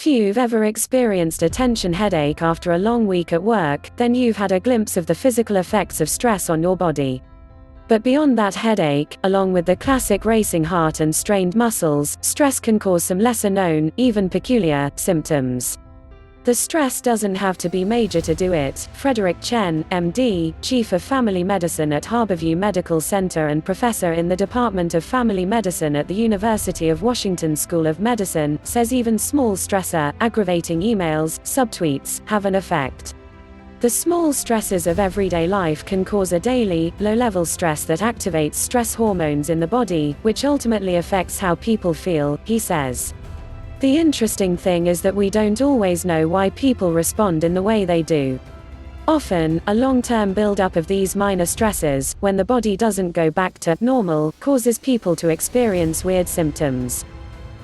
If you've ever experienced a tension headache after a long week at work, then you've had a glimpse of the physical effects of stress on your body. But beyond that headache, along with the classic racing heart and strained muscles, stress can cause some lesser-known, even peculiar, symptoms. The stress doesn't have to be major to do it. Frederick Chen, MD, Chief of Family Medicine at Harborview Medical Center and Professor in the Department of Family Medicine at the University of Washington School of Medicine, says even small stressor, aggravating emails, subtweets, have an effect. The small stresses of everyday life can cause a daily, low-level stress that activates stress hormones in the body, which ultimately affects how people feel, he says. The interesting thing is that we don't always know why people respond in the way they do. Often, a long-term build-up of these minor stresses, when the body doesn't go back to normal, causes people to experience weird symptoms.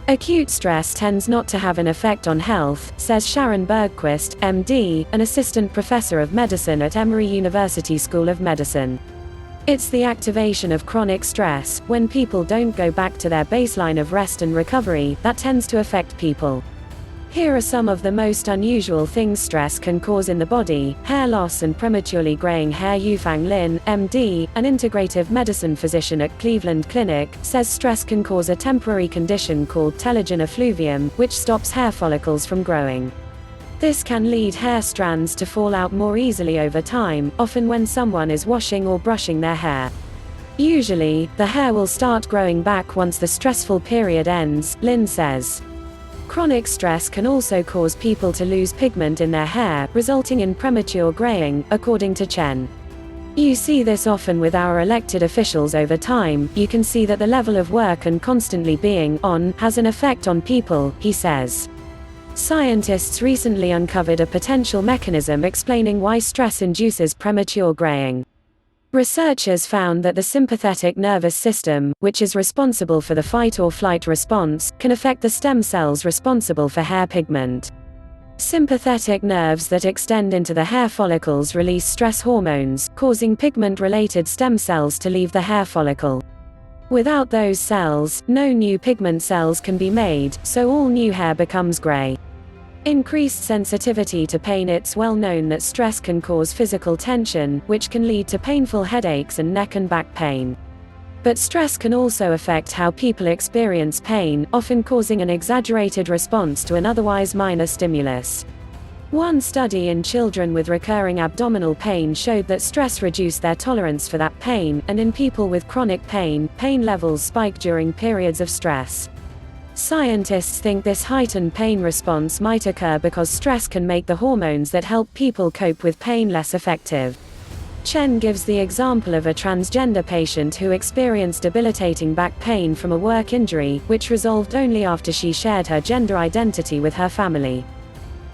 Acute stress tends not to have an effect on health, says Sharon Bergquist, MD, an assistant professor of medicine at Emory University School of Medicine. It's the activation of chronic stress, when people don't go back to their baseline of rest and recovery, that tends to affect people. Here are some of the most unusual things stress can cause in the body. Hair loss and prematurely graying hair. Yufang Lin, MD, an integrative medicine physician at Cleveland Clinic, says stress can cause a temporary condition called telogen effluvium, which stops hair follicles from growing. This can lead hair strands to fall out more easily over time, often when someone is washing or brushing their hair. Usually, the hair will start growing back once the stressful period ends, Lin says. Chronic stress can also cause people to lose pigment in their hair, resulting in premature graying, according to Chen. You see this often with our elected officials over time. You can see that the level of work and constantly being on has an effect on people, he says. Scientists recently uncovered a potential mechanism explaining why stress induces premature graying. Researchers found that the sympathetic nervous system, which is responsible for the fight-or-flight response, can affect the stem cells responsible for hair pigment. Sympathetic nerves that extend into the hair follicles release stress hormones, causing pigment-related stem cells to leave the hair follicle. Without those cells, no new pigment cells can be made, so all new hair becomes gray. Increased sensitivity to pain. It's well known that stress can cause physical tension, which can lead to painful headaches and neck and back pain. But stress can also affect how people experience pain, often causing an exaggerated response to an otherwise minor stimulus. One study in children with recurring abdominal pain showed that stress reduced their tolerance for that pain, and in people with chronic pain, pain levels spike during periods of stress. Scientists think this heightened pain response might occur because stress can make the hormones that help people cope with pain less effective. Chen gives the example of a transgender patient who experienced debilitating back pain from a work injury, which resolved only after she shared her gender identity with her family.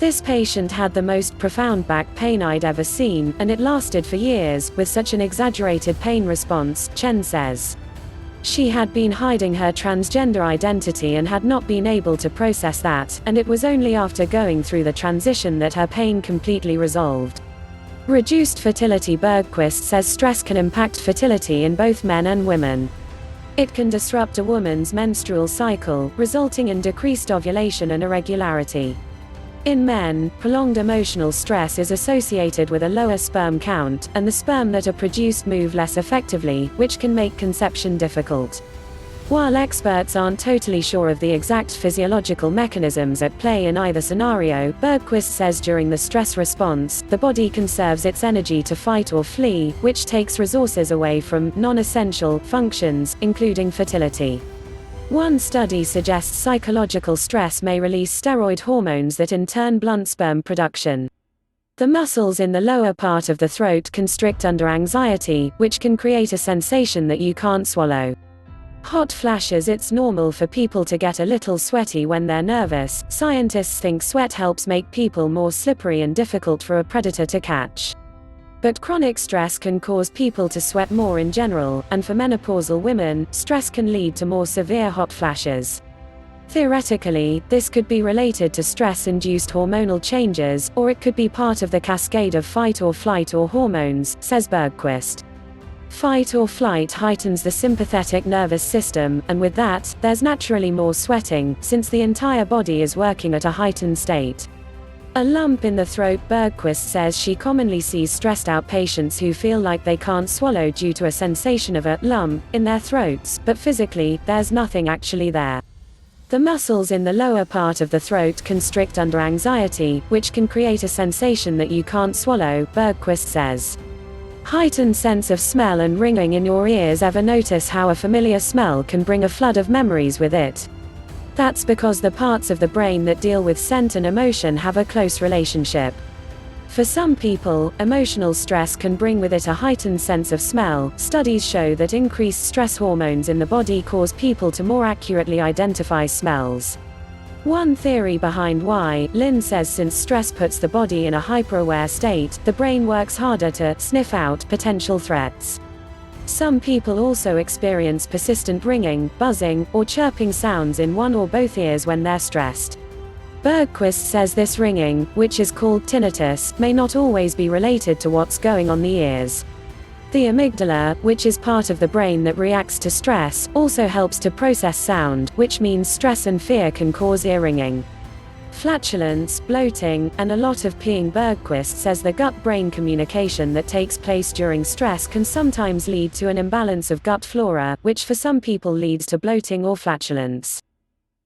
This patient had the most profound back pain I'd ever seen, and it lasted for years, with such an exaggerated pain response, Chen says. She had been hiding her transgender identity and had not been able to process that, and it was only after going through the transition that her pain completely resolved. Reduced fertility. Bergquist says stress can impact fertility in both men and women. It can disrupt a woman's menstrual cycle, resulting in decreased ovulation and irregularity. In men, prolonged emotional stress is associated with a lower sperm count, and the sperm that are produced move less effectively, which can make conception difficult. While experts aren't totally sure of the exact physiological mechanisms at play in either scenario, Bergquist says during the stress response, the body conserves its energy to fight or flee, which takes resources away from non-essential functions, including fertility. One study suggests psychological stress may release steroid hormones that in turn blunt sperm production. The muscles in the lower part of the throat constrict under anxiety, which can create a sensation that you can't swallow. Hot flashes. It's normal for people to get a little sweaty when they're nervous. Scientists think sweat helps make people more slippery and difficult for a predator to catch. But chronic stress can cause people to sweat more in general, and for menopausal women, stress can lead to more severe hot flashes. Theoretically, this could be related to stress-induced hormonal changes, or it could be part of the cascade of fight or flight or hormones, says Bergquist. Fight or flight heightens the sympathetic nervous system, and with that, there's naturally more sweating, since the entire body is working at a heightened state. A lump in the throat. Bergquist says she commonly sees stressed out patients who feel like they can't swallow due to a sensation of a lump in their throats, but physically, there's nothing actually there. The muscles in the lower part of the throat constrict under anxiety, which can create a sensation that you can't swallow, Bergquist says. Heightened sense of smell and ringing in your ears. Ever notice how a familiar smell can bring a flood of memories with it? That's because the parts of the brain that deal with scent and emotion have a close relationship. For some people, emotional stress can bring with it a heightened sense of smell. Studies show that increased stress hormones in the body cause people to more accurately identify smells. One theory behind why, Lynn says, since stress puts the body in a hyper-aware state, the brain works harder to sniff out potential threats. Some people also experience persistent ringing, buzzing, or chirping sounds in one or both ears when they're stressed. Bergquist says this ringing, which is called tinnitus, may not always be related to what's going on the ears. The amygdala, which is part of the brain that reacts to stress, also helps to process sound, which means stress and fear can cause ear ringing. Flatulence, bloating, and a lot of peeing. Bergquist says the gut-brain communication that takes place during stress can sometimes lead to an imbalance of gut flora, which for some people leads to bloating or flatulence.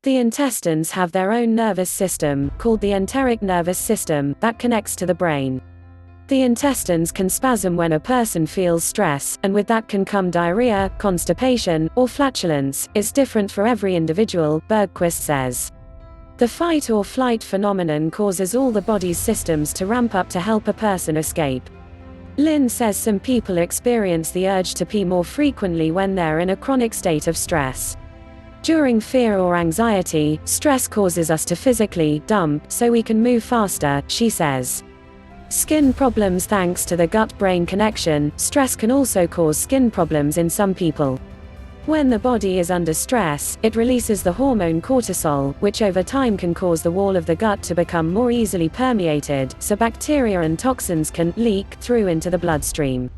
The intestines have their own nervous system, called the enteric nervous system, that connects to the brain. The intestines can spasm when a person feels stress, and with that can come diarrhea, constipation, or flatulence. It's different for every individual, Bergquist says. The fight or flight phenomenon causes all the body's systems to ramp up to help a person escape. Lynn says some people experience the urge to pee more frequently when they're in a chronic state of stress. During fear or anxiety, stress causes us to physically dump so we can move faster, she says. Skin problems. Thanks to the gut-brain connection, stress can also cause skin problems in some people. When the body is under stress, it releases the hormone cortisol, which over time can cause the wall of the gut to become more easily permeated, so bacteria and toxins can leak through into the bloodstream.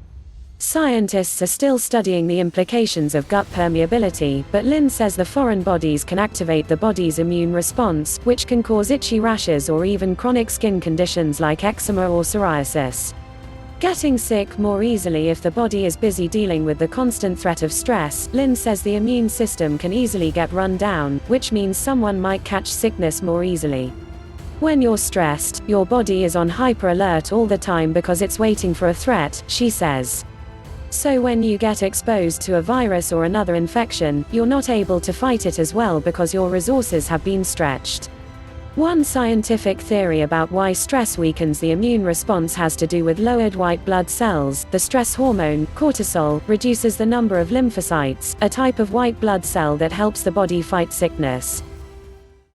Scientists are still studying the implications of gut permeability, but Lynn says the foreign bodies can activate the body's immune response, which can cause itchy rashes or even chronic skin conditions like eczema or psoriasis. Getting sick more easily if the body is busy dealing with the constant threat of stress. Lynn says the immune system can easily get run down, which means someone might catch sickness more easily. When you're stressed, your body is on hyper alert all the time because it's waiting for a threat, she says. So when you get exposed to a virus or another infection, you're not able to fight it as well because your resources have been stretched. One scientific theory about why stress weakens the immune response has to do with lowered white blood cells. The stress hormone, cortisol, reduces the number of lymphocytes, a type of white blood cell that helps the body fight sickness.